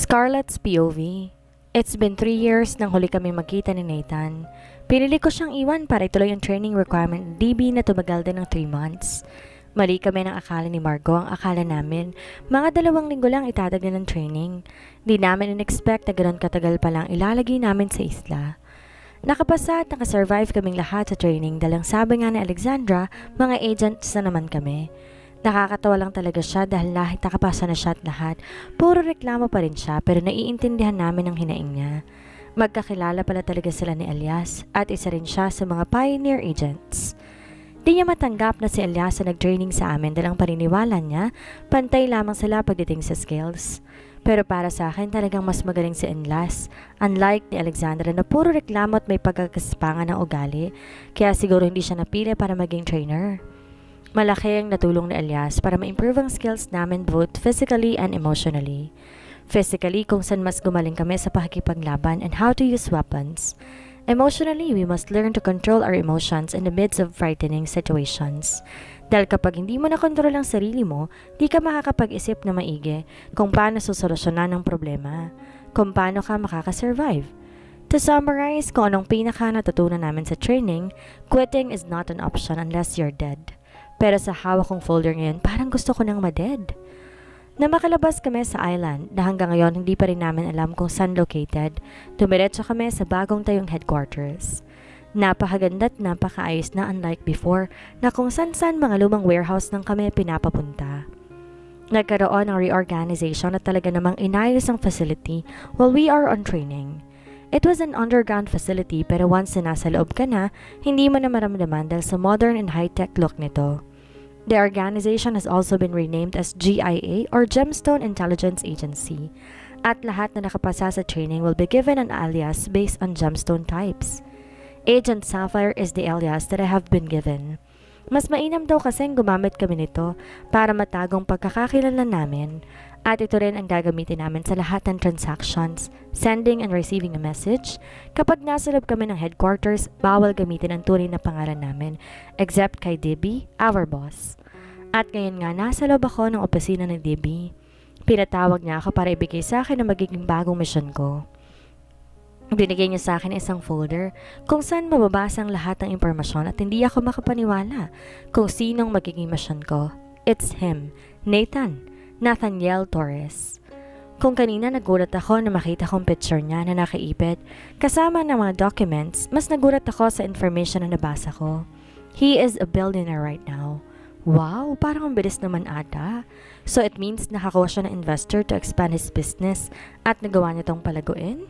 Scarlett's POV. It's been 3 years nang huli kami magkita ni Nathan. Pinili ko siyang iwan para ituloy ang training requirement ng DB na tumagal din ng 3 months. Mali kami ng akala ni Margo. Ang akala namin, mga 2 linggo lang itatagal ng training. Di namin in-expect na ganoon katagal pa lang ilalagay namin sa isla. Nakapasa at nakasurvive kaming lahat sa training dahil ang sabi nga ni Alexandra, mga agents na naman kami. Nakakatawa lang talaga siya dahil lahit nakapasa na siya at lahat, puro reklamo pa rin siya pero naiintindihan namin ang hinaing niya. Magkakilala pala talaga sila ni Elias at isa rin siya sa mga pioneer agents. Di niya matanggap na si Elias na nag-training sa amin dahil ang paniniwala niya, pantay lamang sila pagdating sa skills. Pero para sa akin talagang mas magaling si Elias, unlike ni Alexandra na puro reklamo at may pagkakaspangan ng ugali, kaya siguro hindi siya napili para maging trainer. Malaki ang natulong ni Elias para ma-improve ang skills namin both physically and emotionally. Physically, kung saan mas gumaling kami sa pakikipaglaban and how to use weapons. Emotionally, we must learn to control our emotions in the midst of frightening situations. Dahil kapag hindi mo nakontrol ang sarili mo, di ka makakapag-isip na maigi kung paano susolusyonan ang problema, kung paano ka makakasurvive. To summarize, kung anong pinaka natutunan namin sa training, quitting is not an option unless you're dead. Pero sa hawak kong folder ngayon, parang gusto ko nang ma-dead. Na makalabas kami sa island na hanggang ngayon hindi pa rin namin alam kung saan located, dumiretso kami sa bagong tayong headquarters. Napakaganda at napakaayos na unlike before na kung saan mga lumang warehouse nang kami pinapapunta. Nagkaroon ng reorganization at talaga namang inayos ang facility while we are on training. It was an underground facility pero once na nasa loob ka na, hindi mo na maramdaman dahil sa modern and high-tech look nito. The organization has also been renamed as GIA or Gemstone Intelligence Agency, at lahat na nakapasa sa training will be given an alias based on gemstone types. Agent Sapphire is the alias that I have been given. Mas mainam daw kasing gumamit kami nito para matagong pagkakakilala namin, at ito rin ang gagamitin namin sa lahat ng transactions, sending and receiving a message. Kapag nasa loob kami ng headquarters, bawal gamitin ang tunay na pangalan namin, except kay DB, our boss. At ngayon nga, nasa loob ako ng opisina ng DB. Pinatawag niya ako para ibigay sa akin ang magiging bagong mission ko. Binigay niya sa akin isang folder kung saan mababasa ang lahat ng impormasyon at hindi ako makapaniwala kung sinong magiging mission ko. It's him, Nathan, Nathaniel Torres. Kung kanina nagulat ako na makita kong picture niya na nakaipit kasama ng mga documents, mas nagulat ako sa information na nabasa ko. He is a billionaire right now. Wow, parang ang bilis naman ata. So it means nakakuha siya ng investor to expand his business at nagawa niya tong palaguin?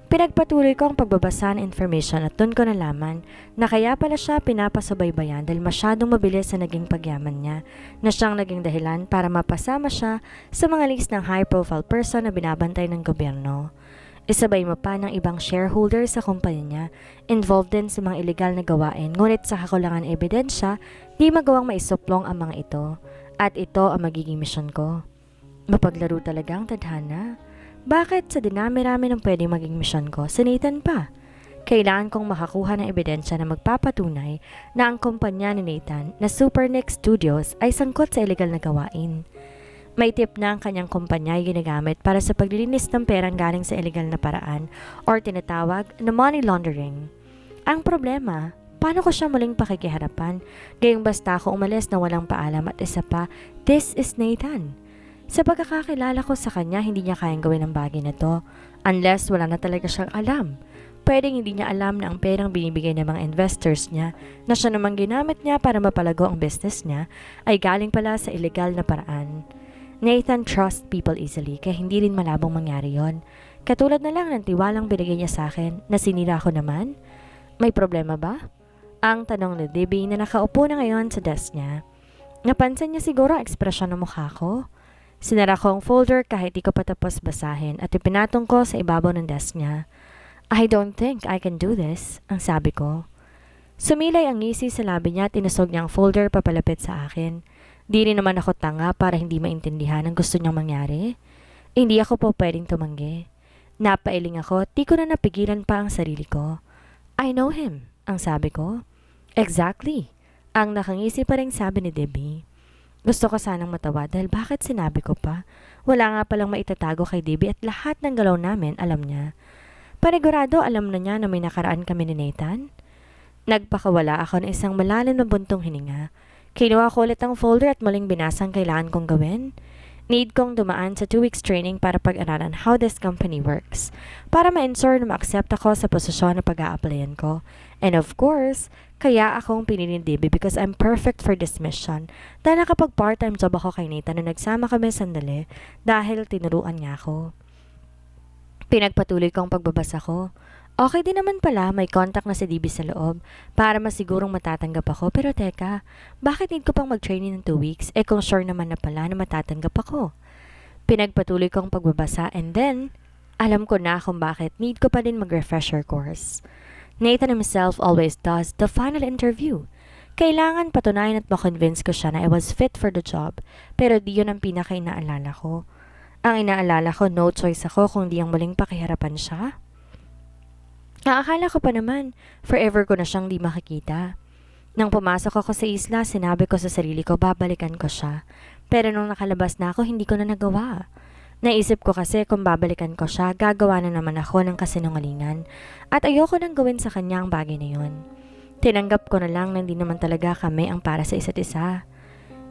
Pinagpatuloy ko ang pagbabasa ng information at doon ko nalaman na kaya pala siya pinapasubaybayan dahil masyadong mabilis sa naging pagyaman niya na siyang naging dahilan para mapasama siya sa mga list ng high-profile person na binabantay ng gobyerno. Isabay mo pa ng ibang shareholders sa kumpanya niya, involved din sa mga illegal na gawain, ngunit sa kakulangan ebidensya, di magawang maisuplong ang mga ito. At ito ang magiging misyon ko. Mapaglaro talaga ang tadhana. Bakit sa dinami-rami ng pwedeng maging misyon ko, si Nathan pa? Kailangan kong makakuha ng ebidensya na magpapatunay na ang kumpanya ni Nathan na Supernick Studios ay sangkot sa illegal na gawain. May tip na ang kanyang kumpanya ay ginagamit para sa paglilinis ng perang galing sa illegal na paraan or tinatawag na money laundering. Ang problema, paano ko siya muling pakikiharapan? Gayong basta ako umalis na walang paalam at isa pa, this is Nathan. Sa pagkakakilala ko sa kanya, hindi niya kayang gawin ang bagay na to unless wala na talaga siyang alam. Pwedeng hindi niya alam na ang perang binibigay ng mga investors niya na siya namang ginamit niya para mapalago ang business niya ay galing pala sa illegal na paraan. Nathan trusts people easily kaya hindi rin malabong mangyari yon. Katulad na lang ng tiwalang binigay niya sa akin na sinira ko naman. May problema ba? Ang tanong ni Debbie na nakaupo na ngayon sa desk niya. Napansin niya siguro ang ekspresyon ng mukha ko. Sinara ko ang folder kahit di ko pa tapos basahin at ipinatong ko sa ibabaw ng desk niya. I don't think I can do this, ang sabi ko. Sumilay ang ngisi sa labi niya at tinusog niya ang folder papalapit sa akin. Di rin naman ako tanga para hindi maintindihan ang gusto niyang mangyari. Hindi ako po pwedeng tumanggi. Napailing ako, di ko na napigilan pa ang sarili ko. I know him, ang sabi ko. Exactly, ang nakangisi pa rin sabi ni Debbie. Gusto ko sanang matawa dahil bakit sinabi ko pa? Wala nga palang maitatago kay Debbie at lahat ng galaw namin alam niya. Panigurado alam na niya na may nakaraan kami ni Nathan. Nagpakawala ako ng isang malalim na buntong hininga. Kinuha ko ulit ang folder at muling binasang kailangan kong gawin. Need kong dumaan sa 2 weeks training para pag-aralan how this company works. Para ma-ensure na ma-accept ako sa posisyon na pag-a-applyan ko. And of course, kaya akong pinili ni Debbie because I'm perfect for this mission. Dahil nakapag part-time job ako kay Nathan na nagsama kami sandali dahil tinuruan niya ako. Pinagpatuloy kong pagbabasa ko. Okay din naman pala, may contact na si Debbie sa loob para masigurong matatanggap ako. Pero teka, bakit need ko pang mag-training ng 2 weeks? Kung sure naman na pala na matatanggap ako. Pinagpatuloy kong pagbabasa and then, alam ko na kung bakit need ko pa din mag-refresher course. Nathan himself always does the final interview. Kailangan patunayan at makonvince ko siya na I was fit for the job, pero di yun ang pinaka-inaalala ko. Ang inaalala ko, no choice ako kung di ang muling pakiharapan siya. Naakala ko pa naman, forever ko na siyang di makikita. Nang pumasok ako sa isla, sinabi ko sa sarili ko babalikan ko siya. Pero nung nakalabas na ako, hindi ko na nagawa. Naisip ko kasi kung babalikan ko siya, gagawa na naman ako ng kasinungalingan. At ayoko nang gawin sa kanya ang bagay na yun. Tinanggap ko na lang na hindi naman talaga kami ang para sa isa't isa.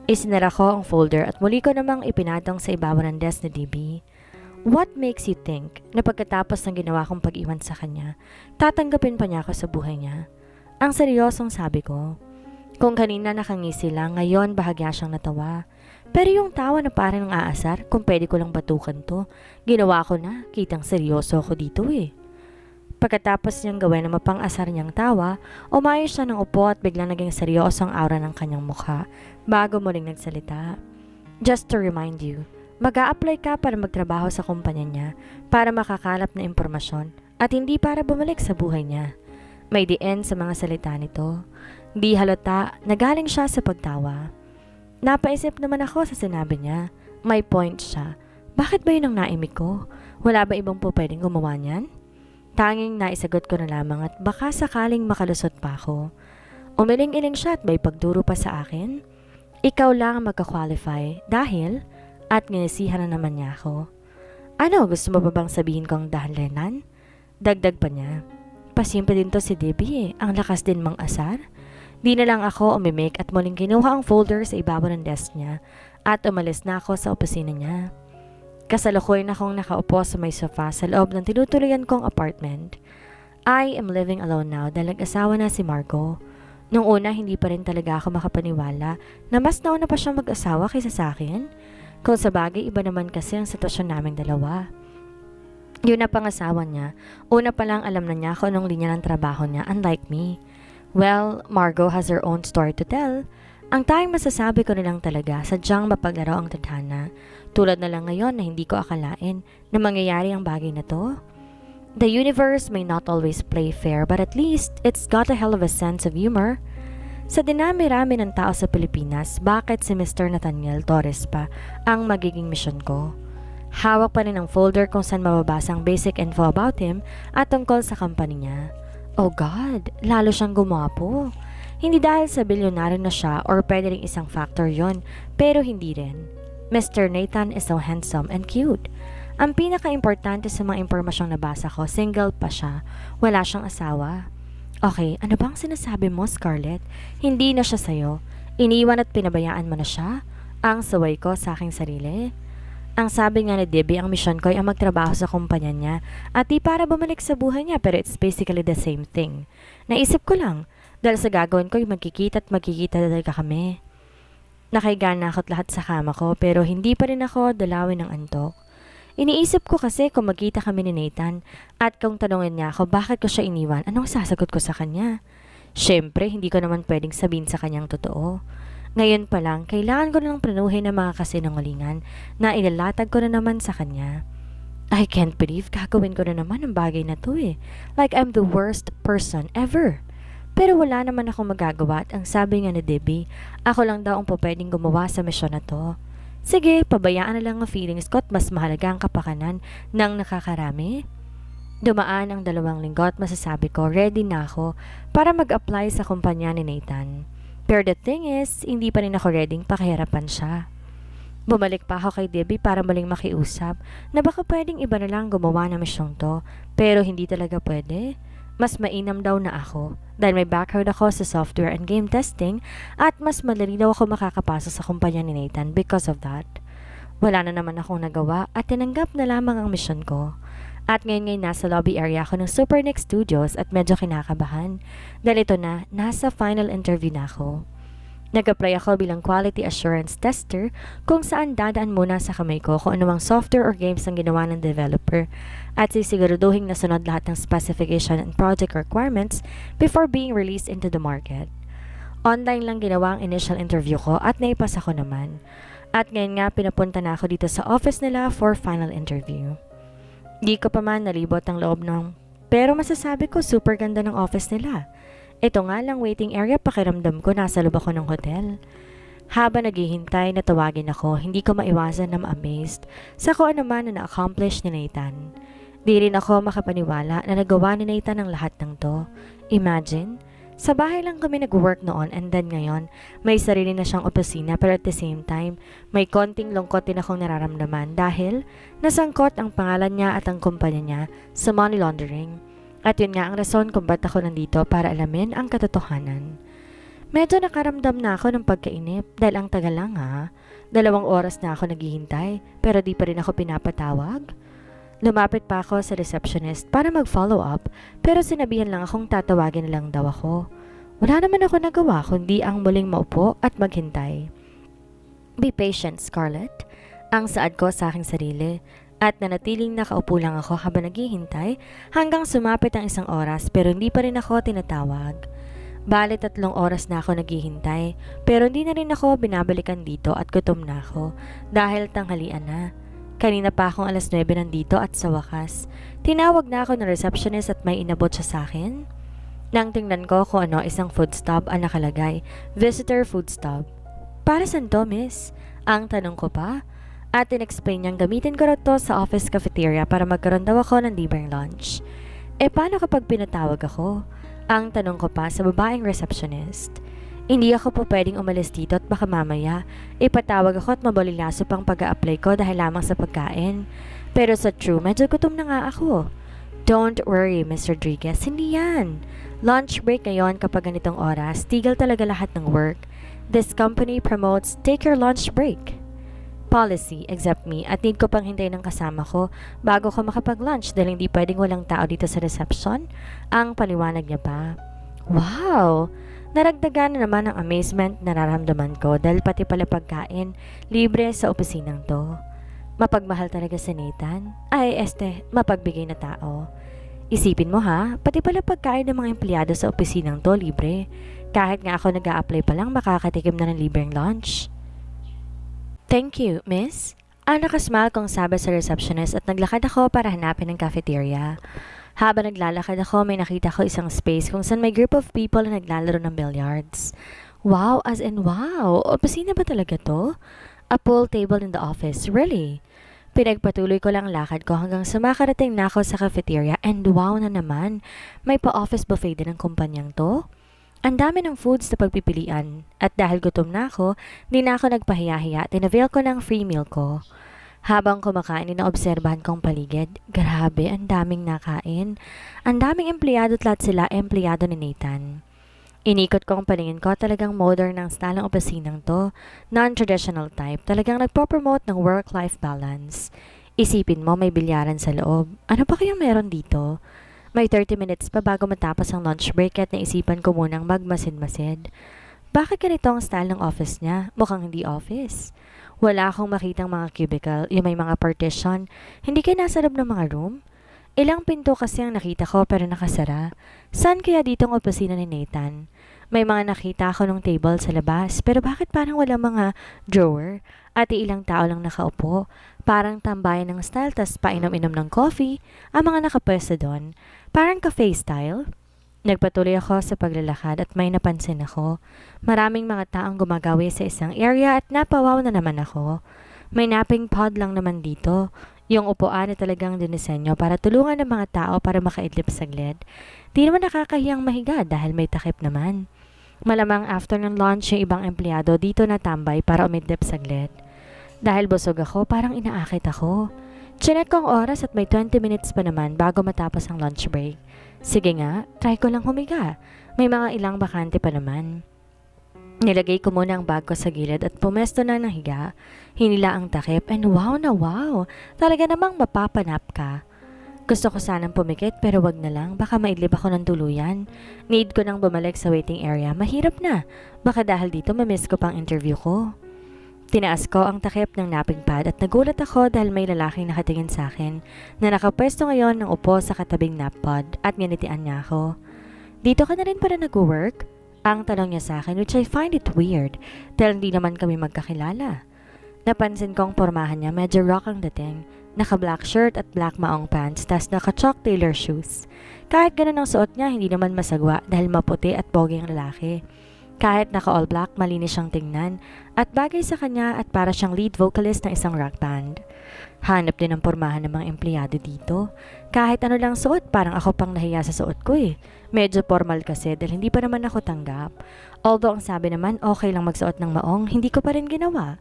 Isinara ko ang folder at muli ko namang ipinatong sa ibabaw ng desk ni Debbie. What makes you think na pagkatapos ng ginawa kong pag-iwan sa kanya, tatanggapin pa niya ako sa buhay niya? Ang seryosong sabi ko. Kung kanina nakangisi lang, ngayon bahagya siyang natawa. Pero yung tawa na parang aasar, kung pwede ko lang batukan to, ginawa ko na, kitang seryoso ako dito eh. Pagkatapos niyang gawin na mapang-asar niyang tawa, umayos siya ng upo at biglang naging seryoso ang aura ng kanyang mukha bago muling nagsalita. Just to remind you, mag-a-apply ka para magtrabaho sa kumpanya niya para makakalap na impormasyon at hindi para bumalik sa buhay niya. May diin sa mga salita nito. Di halata na galing siya sa pagtawa. Napaisip naman ako sa sinabi niya. May point siya. Bakit ba yun ang naimik ko? Wala ba ibang po pwedeng gumawa niyan? Tanging naisagot ko na lamang at baka sakaling makalusot pa ako. Umiling-iling siya at may pagduro pa sa akin. Ikaw lang ang magka-qualify dahil... At nginisihan na naman niya ako. Ano, gusto mo ba bang sabihin kong dahilanan? Dagdag pa niya. Pasimple din to si Debbie eh. Ang lakas din mang asar. Di na lang ako umimik at muling kinuha ang folder sa ibabaw ng desk niya at umalis na ako sa opisina niya. Kasalukuyan akong nakaupo sa may sofa sa loob ng tinutuluyan kong apartment. I am living alone now dahil nag-asawa na si Margo. Nung una, hindi pa rin talaga ako makapaniwala na mas nauna pa siyang mag-asawa kaysa sa akin. Kung sa bagay, iba naman kasi ang sitwasyon naming dalawa. Yun na pangasawa niya. Una pa lang alam na niya kung anong linya ng trabaho niya, unlike me. Well, Margo has her own story to tell. Ang tayong masasabi ko nilang talaga, sadyang mapaglaro ang tadhana. Tulad na lang ngayon na hindi ko akalain na mangyayari ang bagay na to. The universe may not always play fair, but at least it's got a hell of a sense of humor. Sa dinami-rami ng tao sa Pilipinas, bakit si Mr. Nathaniel Torres pa ang magiging misyon ko? Hawak pa rin ang folder kung saan mababasa ang basic info about him at tungkol sa company niya. Oh God, lalo siyang gumapo. Hindi dahil sa bilyonaryo na siya or pwede rin isang factor yon, pero hindi rin. Mr. Nathan is so handsome and cute. Ang pinaka-importante sa mga impormasyong nabasa ko, single pa siya, wala siyang asawa. Okay, ano bang sinasabi mo, Scarlett? Hindi na siya sa'yo. Iniwan at pinabayaan mo na siya? Ang saway ko sa aking sarili. Ang sabi nga ni Debbie, ang misyon ko ay ang magtrabaho sa kumpanya niya at di para bumalik sa buhay niya, pero it's basically the same thing. Naisip ko lang, dahil sa gagawin ko ay magkikita talaga kami. Nakahiga na ako't lahat sa kama ko pero hindi pa rin ako dalawin ng antok. Iniisip ko kasi kung magkita kami ni Nathan at kung tanungin niya ako bakit ko siya iniwan, anong sasagot ko sa kanya? Siyempre, hindi ko naman pwedeng sabihin sa kanyang totoo. Ngayon pa lang, kailangan ko nang planuhin ang mga kasinungalingan na ilalatag ko na naman sa kanya. I can't believe gagawin ko na naman ang bagay na to eh. Like I'm the worst person ever. Pero wala naman akong magagawa at ang sabi nga ni Debbie, ako lang daw ang pwedeng gumawa sa misyon na to. Sige, pabayaan na lang ang feelings ko at mas mahalaga ang kapakanan ng nakakarami. Dumaan ang 2 linggo at masasabi ko ready na ako para mag-apply sa kumpanya ni Nathan. Pero the thing is, hindi pa rin ako readyng pakihirapan siya. Bumalik pa ako kay Debbie para muling makiusap na baka pwedeng iba na lang gumawa ng misyong to, pero hindi talaga pwede. Mas mainam daw na ako dahil may background ako sa software and game testing at mas madali daw ako makakapasa sa kumpanya ni Nathan because of that. Wala na naman akong nagawa at tinanggap na lamang ang misyon ko. At ngayon nasa lobby area ako ng Supernick Studios at medyo kinakabahan dahil ito na, nasa final interview na ako. Nag-apply ako bilang quality assurance tester kung saan dadaan muna sa kamay ko kung anumang software or games ang ginawa ng developer at sisiguraduhin na sunod lahat ng specification and project requirements before being released into the market. Online lang ginawa ang initial interview ko at naipasa ko naman. At ngayon nga pinapunta na ako dito sa office nila for final interview. Di ko pa man nalibot ang loob ng pero masasabi ko super ganda ng office nila. Ito nga lang waiting area pakiramdam ko nasa loob ako ng hotel. Habang naghihintay na tawagin ako, hindi ko maiwasan na ma-amazed sa kung ano man na na-accomplish ni Nathan. Di rin ako makapaniwala na nagawa ni Nathan ang lahat ng to. Imagine, sa bahay lang kami nag-work noon and then ngayon, may sarili na siyang opisina pero at the same time, may konting lungkot din akong nararamdaman dahil nasangkot ang pangalan niya at ang kumpanya niya sa money laundering. At yun nga ang rason kung ba't ako nandito para alamin ang katotohanan. Medyo nakaramdam na ako ng pagkainip dahil ang tagal lang ha. 2 oras na ako naghihintay pero di pa rin ako pinapatawag. Lumapit pa ako sa receptionist para mag-follow up pero sinabihan lang akong tatawagin na lang daw ako. Wala naman ako nagawa kundi ang muling maupo at maghintay. Be patient, Scarlett. Ang saad ko sa aking sarili. At nanatiling nakaupo lang ako habang naghihintay hanggang sumapit ang 1 oras pero hindi pa rin ako tinatawag. Bale 3 oras na ako naghihintay pero hindi na rin ako binabalikan dito at gutom na ako dahil tanghalian na. Kanina pa akong 9:00 nandito at sa wakas, tinawag na ako ng receptionist at may inabot siya sa akin. Nang tingnan ko kung ano isang food stop ang nakalagay, visitor food stop. Para saan to, miss? Ang tanong ko pa. At in-explain niyang gamitin ko na to sa office cafeteria para magkaroon daw ako ng libreng lunch. Paano kapag pinatawag ako? Ang tanong ko pa sa babaeng receptionist. Hindi ako po pwedeng umalis dito at baka mamaya ipatawag ako at mabalilaso pang pag-a-apply ko dahil lamang sa pagkain. Pero sa true, medyo gutom na nga ako. Don't worry, Miss Rodriguez, hindi yan. Lunch break ngayon kapag ganitong oras, tigil talaga lahat ng work. This company promotes take your lunch break policy, except me, at need ko pang hintayin ng kasama ko bago ko makapag-lunch dahil hindi pwedeng walang tao dito sa reception. Ang paliwanag niya pa. Wow! Naragdagan na naman ang amazement na nararamdaman ko dahil pati pala pagkain, libre sa opisinang to. Mapagmahal talaga si Nathan. Mapagbigay na tao. Isipin mo ha, pati pala pagkain ng mga empleyado sa opisinang to, libre. Kahit nga ako nag-a-apply pa lang, makakatikim na ng libreng lunch. Thank you, miss. Ang nakasmile kong sabi sa receptionist at naglakad ako para hanapin ang cafeteria. Habang naglalakad ako, may nakita ko isang space kung saan may group of people na naglalaro ng billiards. Wow, as in wow! Opisina ba talaga to? A pool table in the office, really? Pinagpatuloy ko lang lakad ko hanggang sumakarating na ako sa cafeteria and wow na naman, may pa-office buffet din ang kumpanyang to. Ang dami ng foods na pagpipilian at dahil gutom na ako, di na ako nagpahiya-hiya at tinavail ko ng free meal ko. Habang kumakain, inaobserbahan kong paligid. Grabe, ang daming nakain. Ang daming empleyado at lahat sila empleyado ni Nathan. Inikot kong paningin ko, talagang modern ang style ng opisinang to. Non-traditional type, talagang nagpo-promote ng work-life balance. Isipin mo, may bilyaran sa loob. Ano pa kayang meron dito? May 30 minutes pa bago matapos ang lunch break at naisipan ko munang magmasid-masid. Bakit ganito ang style ng office niya? Mukhang hindi office. Wala akong makitang mga cubicle, yung may mga partition. Hindi kayo nasa loob ng mga room? Ilang pinto kasi ang nakita ko pero nakasara. Saan kaya dito ang opisina ni Nathan? May mga nakita ako ng table sa labas pero bakit parang wala mga drawer? At ilang tao lang nakaupo. Parang tambayan ng style tas painom-inom ng coffee ang mga nakapwesto doon. Parang cafe style. Nagpatuloy ako sa paglalakad at may napansin ako. Maraming mga taong gumagawi sa isang area at napawaw na naman ako. May napping pod lang naman dito. Yung upuan na talagang dinisenyo para tulungan ng mga tao para makaidlip saglit. Di naman nakakahiyang mahiga dahil may takip naman. Malamang after ng lunch yung ibang empleyado dito natambay para umidlip saglit. Dahil busog ako, parang inaakit ako. Chinek ko ang oras at may 20 minutes pa naman bago matapos ang lunch break. Sige nga, try ko lang humiga. May mga ilang bakante pa naman. Nilagay ko muna ang bag ko sa gilid at pumesto na ng higa. Hinila ang takip and wow na wow, talaga namang mapapanap ka. Gusto ko sanang pumikit pero wag na lang, baka maidlip ako ng tuluyan. Need ko nang bumalik sa waiting area, mahirap na. Baka dahil dito mamiss ko pang interview ko. Tinaas ko ang takip ng napping pad at nagulat ako dahil may lalaking nakatingin sa akin na nakapwesto ngayon ng upo sa katabing nap pod at nginitian niya ako. Dito ka na rin para nag-work? Ang tanong niya sa akin, which I find it weird dahil hindi naman kami magkakilala. Napansin kong pormahan niya medyo rock ang dating. Naka-black shirt at black maong pants, tas naka-chalk tailor shoes. Kahit ganun ang suot niya, hindi naman masagwa dahil maputi at pogi ang lalaki. Kahit naka-all black, malinis siyang tingnan at bagay sa kanya at para siyang lead vocalist ng isang rock band. Hanap din ang pormahan ng mga empleyado dito. Kahit ano lang suot, parang ako pang nahiya sa suot ko eh. Medyo formal kasi dahil hindi pa naman ako tanggap. Although ang sabi naman okay lang magsuot ng maong, hindi ko pa rin ginawa.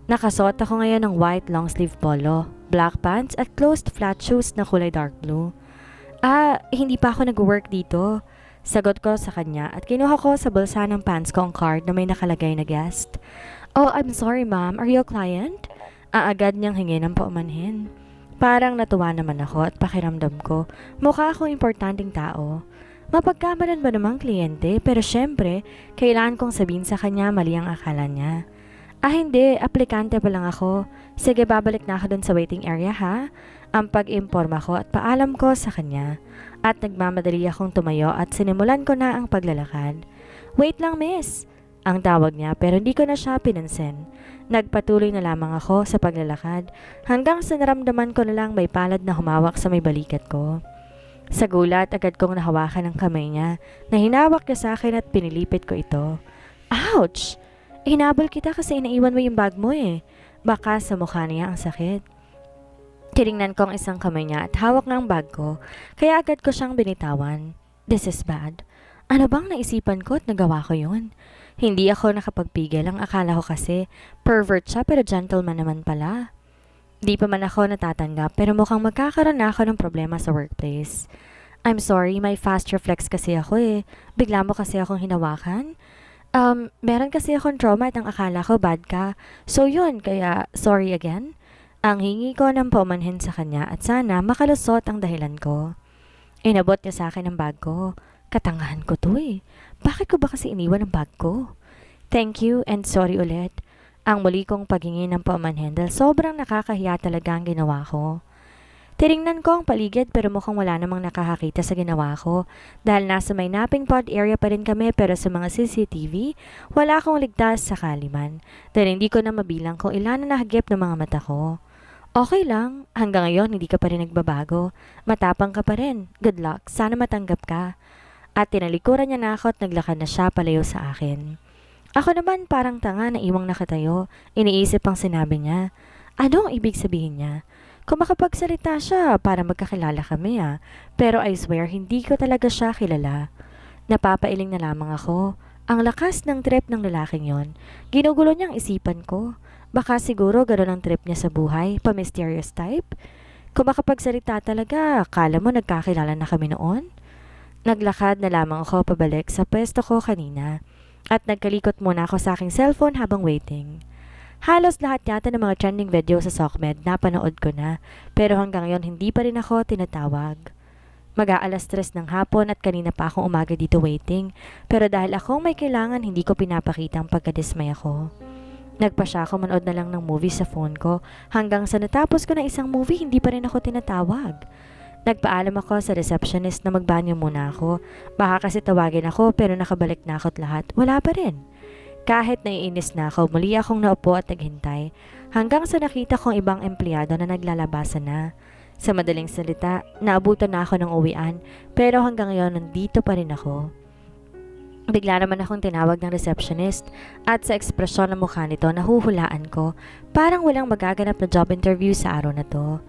Nakasuot ako ngayon ng white long sleeve polo, black pants at closed flat shoes na kulay dark blue. Hindi pa ako nag-work dito. Sagot ko sa kanya at kinuha ko sa bulsa ng pants ko ang card na may nakalagay na guest. Oh, I'm sorry ma'am, are you a client? Agad niyang hingi ng paumanhin. Parang natuwa naman ako at pakiramdam ko, mukha akong importanteng tao. Mapagkamalan ba namang kliyente pero syempre, kailangan kong sabihin sa kanya mali ang akala niya. Hindi, aplikante pa lang ako. Sige, babalik na ako dun sa waiting area ha. Ang pag-informa ko at paalam ko sa kanya. At nagmamadali akong tumayo at sinimulan ko na ang paglalakad. Wait lang miss! Ang tawag niya pero hindi ko na siya pinansin. Nagpatuloy na lamang ako sa paglalakad hanggang sa naramdaman ko na lang may palad na humawak sa may balikat ko. Sa gulat, agad kong nahawakan ang kamay niya na hinawak niya sa akin at pinilipit ko ito. Ouch! Hinabol kita kasi inaiwan mo yung bag mo eh. Baka sa mukha niya ang sakit. Tiningnan ko ang isang kamay niya at hawak ng bag ko, kaya agad ko siyang binitawan. This is bad. Ano bang naisipan ko at nagawa ko yun? Hindi ako nakapagpigil, ang akala ko kasi pervert siya pero gentleman naman pala. Di pa man ako natatanggap pero mukhang magkakaroon na ako ng problema sa workplace. I'm sorry, may fast reflex kasi ako eh. Bigla mo kasi akong hinawakan. Meron kasi akong trauma at ang akala ko bad ka. So yun, kaya sorry again. Ang hingi ko ng paumanhin sa kanya at sana makalusot ang dahilan ko. Inabot niya sa akin ang bag ko. Katangahan ko to eh. Bakit ko ba kasi iniwan ang bag ko? Thank you and sorry ulit. Ang muli kong paghingi ng paumanhin dahil sobrang nakakahiya talaga ang ginawa ko. Tiningnan ko ang paligid pero mukhang wala namang nakakakita sa ginawa ko dahil nasa may napping pod area pa rin kami pero sa mga CCTV, wala akong ligtas sa kaliman dahil hindi ko na mabilang kung ilan na nahagip ng mga mata ko. Okay lang, hanggang ngayon hindi ka pa rin nagbabago. Matapang ka pa rin. Good luck, sana matanggap ka. At tinalikuran niya na ako at naglakad na siya palayo sa akin. Ako naman parang tanga na iwang nakatayo, iniisip ang sinabi niya. Ano ang ibig sabihin niya? Kung makapagsalita siya para magkakilala kami pero I swear hindi ko talaga siya kilala. Napapailing na lamang ako. Ang lakas ng trip ng lalaking yon. Ginugulo niyang isipan ko. Baka siguro gano'n ang trip niya sa buhay, pa-mysterious type. Kung makapagsalita talaga, akala mo nagkakilala na kami noon? Naglakad na lamang ako pabalik sa pwesto ko kanina at nagkalikot muna ako sa aking cellphone habang waiting. Halos lahat yata ng mga trending video sa SOCMED napanood ko na pero hanggang ngayon hindi pa rin ako tinatawag. Mag-aalas 3 ng hapon at kanina pa akong umaga dito waiting pero dahil akong may kailangan hindi ko pinapakita ang pagkadismay ako. Nagpa siya ako manood na lang ng movie sa phone ko hanggang sa natapos ko na isang movie hindi pa rin ako tinatawag. Nagpaalam ako sa receptionist na magbanyo muna ako. Baka kasi tawagin ako pero nakabalik na ako at lahat. Wala pa rin. Kahit naiinis na ako, muli akong naupo at naghintay hanggang sa nakita kong ibang empleyado na naglalabasan na. Sa madaling salita, naabutan na ako ng uwian pero hanggang ngayon nandito pa rin ako. Bigla naman akong tinawag ng receptionist at sa ekspresyon ng mukha nito nahuhulaan ko parang walang magaganap na job interview sa araw na to.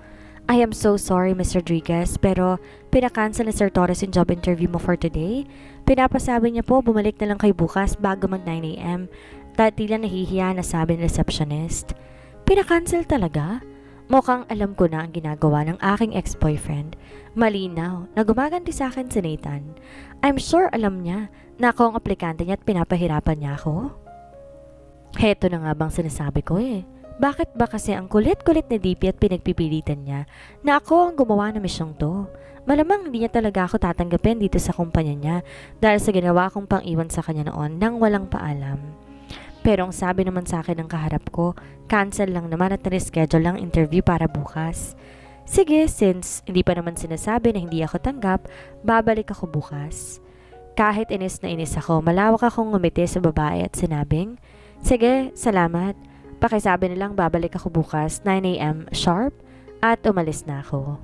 I am so sorry, Ms. Rodriguez, pero pinakancel ni Sir Torres yung job interview mo for today. Pinapasabi niya po bumalik na lang kay bukas bago mag 9 a.m. Dahil tila nahihiya na sabi ng receptionist. Pinakancel talaga? Mukhang alam ko na ang ginagawa ng aking ex-boyfriend. Malinaw na gumaganti sa akin si Nathan. I'm sure alam niya na ako ang aplikante niya at pinapahirapan niya ako. Heto na nga bang sinasabi ko eh. Bakit ba kasi ang kulit-kulit ni DP at pinagpipilitan niya na ako ang gumawa ng misyong to? Malamang hindi niya talaga ako tatanggapin dito sa kumpanya niya dahil sa ginawa kong pang-iwan sa kanya noon nang walang paalam. Pero ang sabi naman sa akin ng kaharap ko, cancel lang naman at na-reschedule lang interview para bukas. Sige, since hindi pa naman sinasabi na hindi ako tanggap, babalik ako bukas. Kahit inis na inis ako, malawak akong ngumiti sa babae at sinabing, sige, salamat. Pakisabi nilang babalik ako bukas 9 a.m. sharp at umalis na ako.